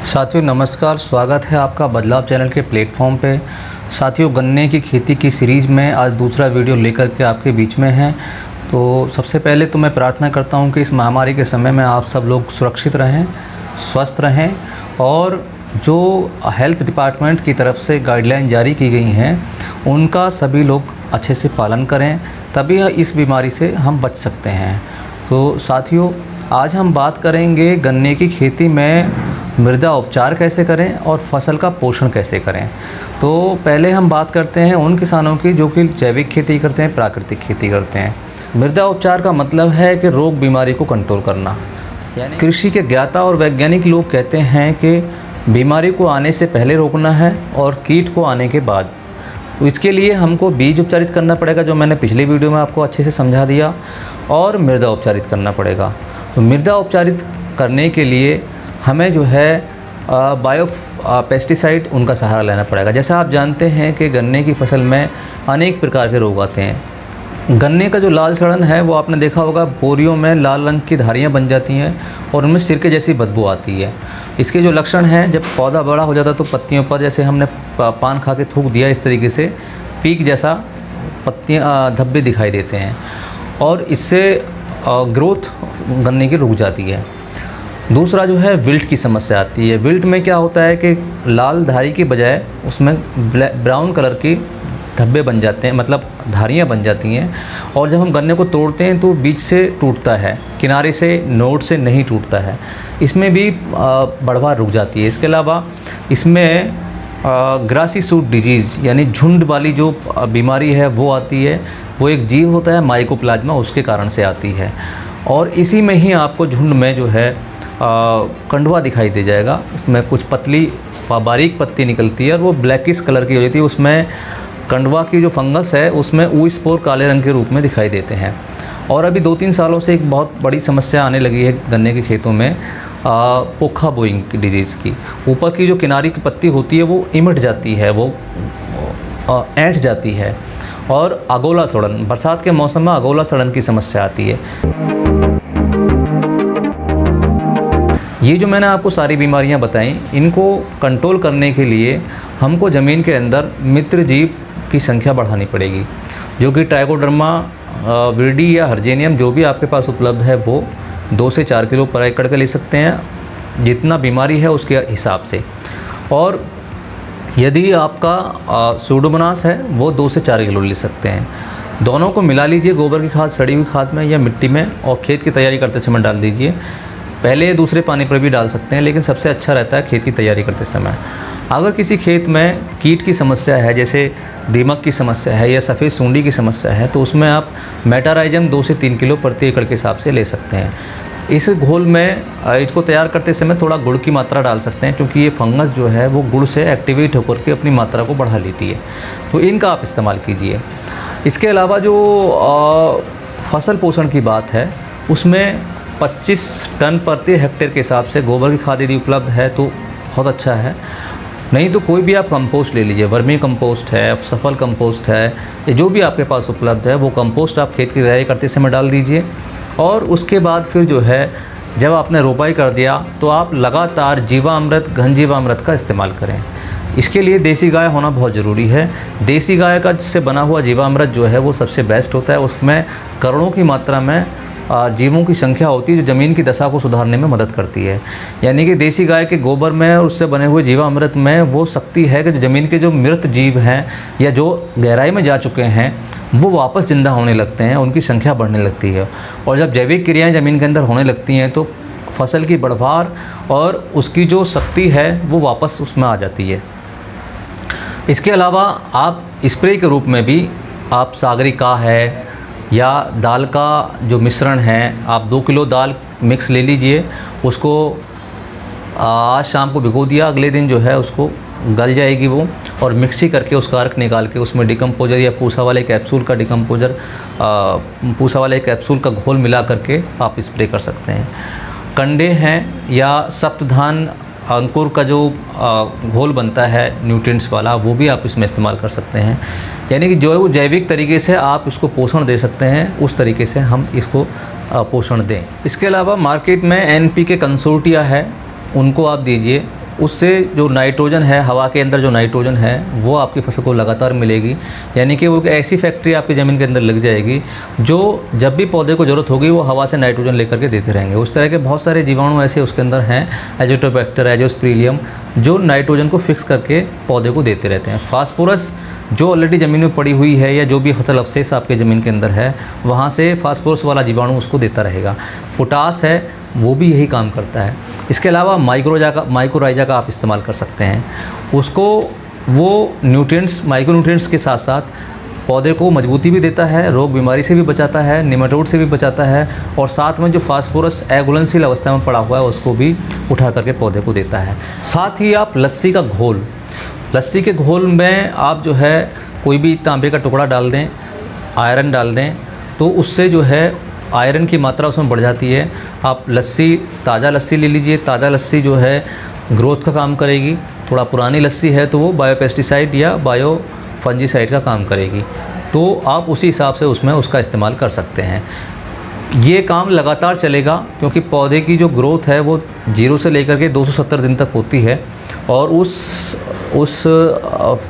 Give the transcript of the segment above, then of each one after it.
साथियों नमस्कार, स्वागत है आपका बदलाव चैनल के प्लेटफॉर्म पे। साथियों, गन्ने की खेती की सीरीज़ में आज दूसरा वीडियो लेकर के आपके बीच में है। तो सबसे पहले तो मैं प्रार्थना करता हूं कि इस महामारी के समय में आप सब लोग सुरक्षित रहें, स्वस्थ रहें और जो हेल्थ डिपार्टमेंट की तरफ से गाइडलाइन जारी की गई हैं उनका सभी लोग अच्छे से पालन करें, तभी इस बीमारी से हम बच सकते हैं। तो साथियों, आज हम बात करेंगे गन्ने की खेती में मृदा उपचार कैसे करें और फसल का पोषण कैसे करें। तो पहले हम बात करते हैं उन किसानों की जो कि जैविक खेती करते हैं, प्राकृतिक खेती करते हैं। मृदा उपचार का मतलब है कि रोग बीमारी को कंट्रोल करना। यानी कृषि के ज्ञाता और वैज्ञानिक लोग कहते हैं कि बीमारी को आने से पहले रोकना है और कीट को आने के बाद। तो इसके लिए हमको बीज उपचारित करना पड़ेगा, जो मैंने पिछले वीडियो में आपको अच्छे से समझा दिया, और मृदा उपचारित करना पड़ेगा। तो मृदा उपचारित करने के लिए हमें जो है बायो पेस्टिसाइड उनका सहारा लेना पड़ेगा। जैसा आप जानते हैं कि गन्ने की फसल में अनेक प्रकार के रोग आते हैं। गन्ने का जो लाल सड़न है वो आपने देखा होगा, बोरियों में लाल रंग की धारियाँ बन जाती हैं और उनमें सिरके जैसी बदबू आती है। इसके जो लक्षण हैं, जब पौधा बड़ा हो जाता है तो पत्तियों पर, जैसे हमने पान खा के थूक दिया इस तरीके से पीक जैसा पत्तियाँ धब्बे दिखाई देते हैं और इससे ग्रोथ गन्ने की रुक जाती है। दूसरा जो है विल्ट की समस्या आती है। विल्ट में क्या होता है कि लाल धारी की बजाय उसमें ब्राउन कलर की धब्बे बन जाते हैं, मतलब धारियाँ बन जाती हैं, और जब हम गन्ने को तोड़ते हैं तो बीच से टूटता है, किनारे से, नोड से नहीं टूटता है। इसमें भी बढ़वार रुक जाती है। इसके अलावा इसमें ग्रासी सूट डिजीज़ यानी झुंड वाली जो बीमारी है वो आती है। वो एक जीव होता है माइकोप्लाज्मा, उसके कारण से आती है। और इसी में ही आपको झुंड में जो है कंडवा दिखाई दे जाएगा। उसमें कुछ पतली बारीक पत्ती निकलती है और वो ब्लैकिश कलर की हो जाती है। उसमें कंडवा की जो फंगस है उसमें ऊ स्पोर काले रंग के रूप में दिखाई देते हैं। और अभी 2-3 सालों से एक बहुत बड़ी समस्या आने लगी है गन्ने के खेतों में, पोखा बोइंग की डिजीज़ की। ऊपर की जो किनारी की पत्ती होती है वो इमट जाती है, वो ऐंठ जाती है। और अगोला सड़न, बरसात के मौसम में अगोला सड़न की समस्या आती है। ये जो मैंने आपको सारी बीमारियां बताई, इनको कंट्रोल करने के लिए हमको ज़मीन के अंदर मित्र जीव की संख्या बढ़ानी पड़ेगी, जो कि ट्राइकोडर्मा विरिडी या हर्जेनियम जो भी आपके पास उपलब्ध है वो 2 से 4 किलो पर एकड़ का ले सकते हैं, जितना बीमारी है उसके हिसाब से। और यदि आपका सूडोमोनास है वो 2 से 4 किलो ले सकते हैं। दोनों को मिला लीजिए गोबर की खाद, सड़ी हुई खाद में या मिट्टी में, और खेत की तैयारी करते समय डाल दीजिए। पहले दूसरे पानी पर भी डाल सकते हैं, लेकिन सबसे अच्छा रहता है खेत की तैयारी करते समय। अगर किसी खेत में कीट की समस्या है, जैसे दीमक की समस्या है या सफ़ेद सूंडी की समस्या है, तो उसमें आप मेटाराइजम 2 से 3 किलो प्रति एकड़ के हिसाब से ले सकते हैं। इस घोल में इसको तैयार करते समय थोड़ा गुड़ की मात्रा डाल सकते हैं, क्योंकि ये फंगस जो है वो गुड़ से एक्टिवेट होकर के अपनी मात्रा को बढ़ा लेती है। तो इनका आप इस्तेमाल कीजिए। इसके अलावा जो फसल पोषण की बात है, उसमें 25 टन प्रति हेक्टेयर के हिसाब से गोबर की खाद यदि उपलब्ध है तो बहुत अच्छा है। नहीं तो कोई भी आप कंपोस्ट ले लीजिए, वर्मी कंपोस्ट है, सफल कंपोस्ट है, ये जो भी आपके पास उपलब्ध है वो कंपोस्ट आप खेत की तैयारी करते समय डाल दीजिए। और उसके बाद फिर जो है जब आपने रोपाई कर दिया तो आप लगातार जीवामृत, घन जीवामृत का इस्तेमाल करें। इसके लिए देसी गाय होना बहुत ज़रूरी है। देसी गाय का जिससे बना हुआ जीवामृत जो है वो सबसे बेस्ट होता है। उसमें करोड़ों की मात्रा में जीवों की संख्या होती है जो ज़मीन की दशा को सुधारने में मदद करती है। यानी कि देसी गाय के गोबर में और उससे बने हुए जीवामृत में वो शक्ति है कि जो ज़मीन के जो मृत जीव हैं या जो गहराई में जा चुके हैं वो वापस ज़िंदा होने लगते हैं, उनकी संख्या बढ़ने लगती है। और जब जैविक क्रियाएँ ज़मीन के अंदर होने लगती हैं तो फसल की बढ़वार और उसकी जो शक्ति है वो वापस उसमें आ जाती है। इसके अलावा आप स्प्रे के रूप में भी आप सागरिका है या दाल का जो मिश्रण है, आप 2 किलो दाल मिक्स ले लीजिए। उसको आज शाम को भिगो दिया, अगले दिन जो है उसको गल जाएगी वो, और मिक्सी करके उसका अर्क निकाल के उसमें डिकम्पोजर या पूसा वाले कैप्सूल का पूसा वाले कैप्सूल का घोल मिला करके आप स्प्रे कर सकते हैं। कंडे हैं या सप्तधान अंकुर का जो घोल बनता है न्यूट्रिएंट्स वाला, वो भी आप इसमें इस्तेमाल कर सकते हैं। यानी कि जो जैविक तरीके से आप इसको पोषण दे सकते हैं उस तरीके से हम इसको पोषण दें। इसके अलावा मार्केट में NPK कंसोर्टिया है, उनको आप दीजिए। उससे जो नाइट्रोजन है, हवा के अंदर जो नाइट्रोजन है वो आपकी फसल को लगातार मिलेगी। यानी कि वो एक ऐसी फैक्ट्री आपकी ज़मीन के अंदर लग जाएगी जो जब भी पौधे को ज़रूरत होगी वो हवा से नाइट्रोजन लेकर के देते रहेंगे। उस तरह के बहुत सारे जीवाणु ऐसे उसके अंदर हैं, एजोटोबैक्टर, एजोस्पिरिलियम, जो नाइट्रोजन को फिक्स करके पौधे को देते रहते हैं। फास्फोरस जो ऑलरेडी ज़मीन में पड़ी हुई है या जो भी फसल अवशेष आपके ज़मीन के अंदर है वहाँ से फास्फोरस वाला जीवाणु उसको देता रहेगा। पोटास है वो भी यही काम करता है। इसके अलावा माइक्रोराइजा का आप इस्तेमाल कर सकते हैं। उसको वो न्यूट्रिएंट्स, माइक्रो न्यूट्रिएंट्स के साथ साथ पौधे को मजबूती भी देता है, रोग बीमारी से भी बचाता है, निमेटोड से भी बचाता है, और साथ में जो फास्फोरस अघुलनशील अवस्था में पड़ा हुआ है उसको भी उठा करके पौधे को देता है। साथ ही आप लस्सी का घोल, लस्सी के घोल में आप जो है कोई भी तांबे का टुकड़ा डाल दें, आयरन डाल दें, तो उससे जो है आयरन की मात्रा उसमें बढ़ जाती है। आप लस्सी, ताज़ा लस्सी ले लीजिए। ताज़ा लस्सी जो है ग्रोथ का काम करेगी। थोड़ा पुरानी लस्सी है तो वो बायोपेस्टिसाइड या बायो फंजीसाइड का काम करेगी। तो आप उसी हिसाब से उसमें उसका इस्तेमाल कर सकते हैं। ये काम लगातार चलेगा क्योंकि पौधे की जो ग्रोथ है वो 0 से लेकर के 270 दिन तक होती है, और उस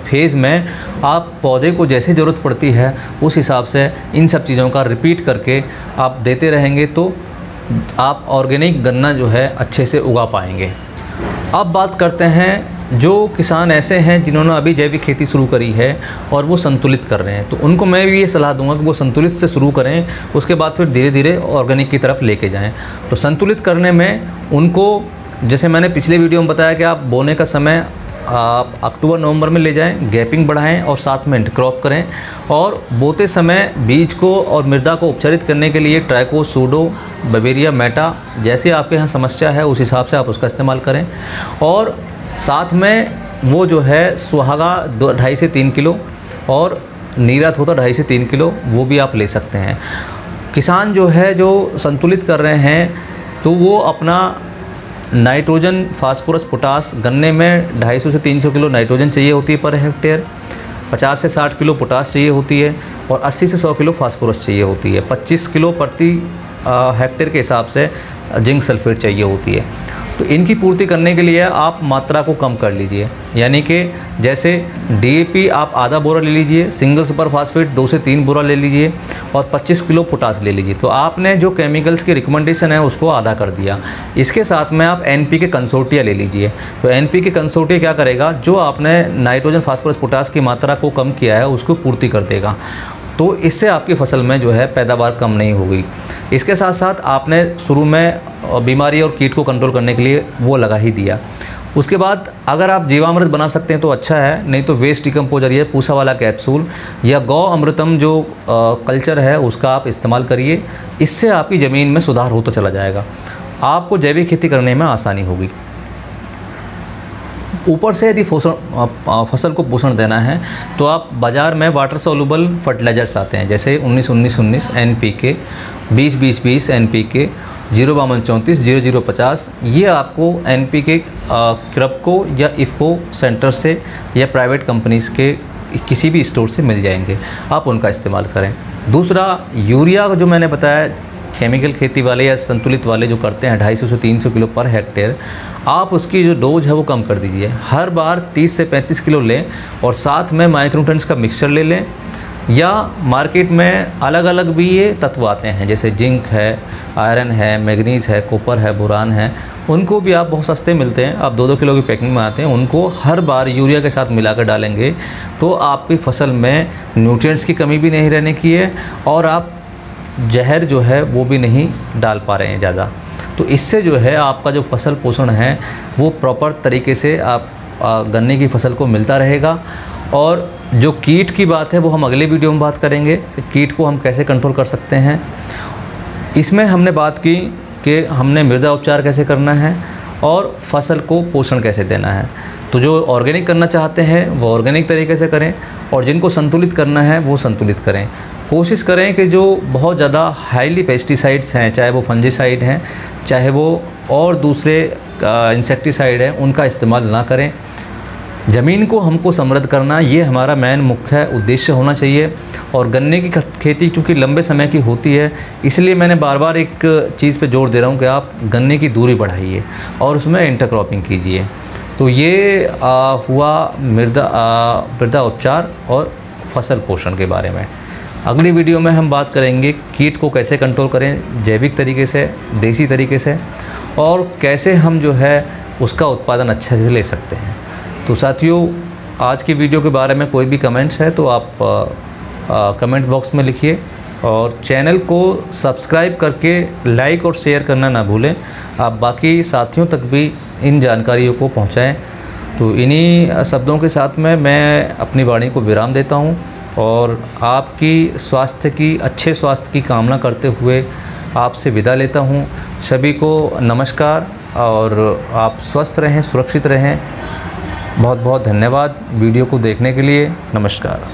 फेज़ में आप पौधे को जैसे ज़रूरत पड़ती है उस हिसाब से इन सब चीज़ों का रिपीट करके आप देते रहेंगे तो आप ऑर्गेनिक गन्ना जो है अच्छे से उगा पाएंगे। अब बात करते हैं जो किसान ऐसे हैं जिन्होंने अभी जैविक खेती शुरू करी है और वो संतुलित कर रहे हैं, तो उनको मैं भी ये सलाह दूंगा कि वो संतुलित से शुरू करें, उसके बाद फिर धीरे धीरे ऑर्गेनिक की तरफ लेके जाएं। तो संतुलित करने में उनको, जैसे मैंने पिछले वीडियो में बताया कि आप बोने का समय आप अक्टूबर-नवंबर में ले जाएं, गैपिंग बढ़ाएं और साथ में इंटरक्रॉप करें, और बोते समय बीज को और मृदा को उपचारित करने के लिए ट्राइको, सूडो, बवेरिया, मेटा जैसे आपके यहाँ समस्या है उस हिसाब से आप उसका इस्तेमाल करें। और साथ में वो जो है सुहागा 2.5 से 3 किलो और नीरथ होता 2.5 से 3 किलो, वो भी आप ले सकते हैं। किसान जो है जो संतुलित कर रहे हैं तो वो अपना नाइट्रोजन, फास्फोरस, पोटास, गन्ने में 250 से 300 किलो नाइट्रोजन चाहिए होती है पर हेक्टेयर, 50 से 60 किलो पोटास चाहिए होती है, और 80 से 100 किलो फास्फोरस चाहिए होती है। 25 किलो प्रति हेक्टेयर के हिसाब से जिंक सल्फेट चाहिए होती है। तो इनकी पूर्ति करने के लिए आप मात्रा को कम कर लीजिए, यानी कि जैसे डीएपी आप आधा बोरा ले लीजिए, सिंगल सुपर फास्फेट 2 से 3 बोरा ले लीजिए, और 25 किलो पोटास ले लीजिए। तो आपने जो केमिकल्स की रिकमेंडेशन है उसको आधा कर दिया। इसके साथ में आप एनपीके कंसोर्टिया ले लीजिए। तो एनपीके कंसोर्टिया क्या करेगा, जो आपने नाइट्रोजन, फास्फोरस, पोटास की मात्रा को कम किया है उसको पूर्ति कर देगा। तो इससे आपकी फसल में जो है पैदावार कम नहीं होगी। इसके साथ साथ आपने शुरू में बीमारी और कीट को कंट्रोल करने के लिए वो लगा ही दिया। उसके बाद अगर आप जीवामृत बना सकते हैं तो अच्छा है, नहीं तो वेस्ट डिकम्पोजर या पूसा वाला कैप्सूल या गौ अमृतम जो कल्चर है उसका आप इस्तेमाल करिए। इससे आपकी ज़मीन में सुधार होता चला जाएगा, आपको जैविक खेती करने में आसानी होगी। ऊपर से यदि फसल को पोषण देना है तो आप बाज़ार में वाटर सोल्यूबल फर्टिलाइजर्स आते हैं, जैसे 19-19-19 NPK, 20-20-20 NPK, 052-34, 0050। ये आपको NPK क्रपको या इफ़को सेंटर से या प्राइवेट कंपनीज़ के किसी भी स्टोर से मिल जाएंगे, आप उनका इस्तेमाल करें। दूसरा, यूरिया जो मैंने बताया, केमिकल खेती वाले या संतुलित वाले जो करते हैं 250 से 300 किलो पर हेक्टेयर, आप उसकी जो डोज है वो कम कर दीजिए। हर बार 30 से 35 किलो लें, और साथ में माइक्रोन्यूट्रिएंट्स का मिक्सचर ले लें, या मार्केट में अलग अलग भी ये तत्व आते हैं, जैसे जिंक है, आयरन है, मैग्नीज है, कॉपर है, बोरान है, उनको भी आप बहुत सस्ते मिलते हैं, आप 2-2 किलो की पैकिंग में आते हैं। उनको हर बार यूरिया के साथ मिलाकर डालेंगे तो आपकी फसल में न्यूट्रिएंट्स की कमी भी नहीं रहने की है, और आप जहर जो है वो भी नहीं डाल पा रहे हैं ज़्यादा। तो इससे जो है आपका जो फसल पोषण है वो प्रॉपर तरीके से आप गन्ने की फसल को मिलता रहेगा। और जो कीट की बात है वो हम अगले वीडियो में बात करेंगे कि कीट को हम कैसे कंट्रोल कर सकते हैं। इसमें हमने बात की कि हमने मृदा उपचार कैसे करना है और फसल को पोषण कैसे देना है। तो जो ऑर्गेनिक करना चाहते हैं वो ऑर्गेनिक तरीके से करें, और जिनको संतुलित करना है वो संतुलित करें। कोशिश करें कि जो बहुत ज़्यादा हाईली पेस्टिसाइड्स हैं, चाहे वो फंजीसाइड हैं, चाहे वो और दूसरे इंसेक्टिसाइड हैं, उनका इस्तेमाल ना करें। ज़मीन को हमको समृद्ध करना, ये हमारा मेन मुख्य उद्देश्य होना चाहिए। और गन्ने की खेती चूँकि लंबे समय की होती है, इसलिए मैंने बार बार एक चीज़ पे जोर दे रहा हूँ कि आप गन्ने की दूरी बढ़ाइए और उसमें इंटरक्रॉपिंग कीजिए। तो ये हुआ मृदा उपचार और फसल पोषण के बारे में। अगली वीडियो में हम बात करेंगे कीट को कैसे कंट्रोल करें जैविक तरीके से, देसी तरीके से, और कैसे हम जो है उसका उत्पादन अच्छे से ले सकते हैं। तो साथियों, आज की वीडियो के बारे में कोई भी कमेंट्स है तो आप कमेंट बॉक्स में लिखिए, और चैनल को सब्सक्राइब करके लाइक और शेयर करना ना भूलें। आप बाकी साथियों तक भी इन जानकारियों को पहुंचाएं। तो इन्हीं शब्दों के साथ में मैं अपनी वाणी को विराम देता हूं और आपकी अच्छे स्वास्थ्य की कामना करते हुए आपसे विदा लेता हूं। सभी को नमस्कार, और आप स्वस्थ रहें, सुरक्षित रहें। बहुत बहुत धन्यवाद वीडियो को देखने के लिए। नमस्कार।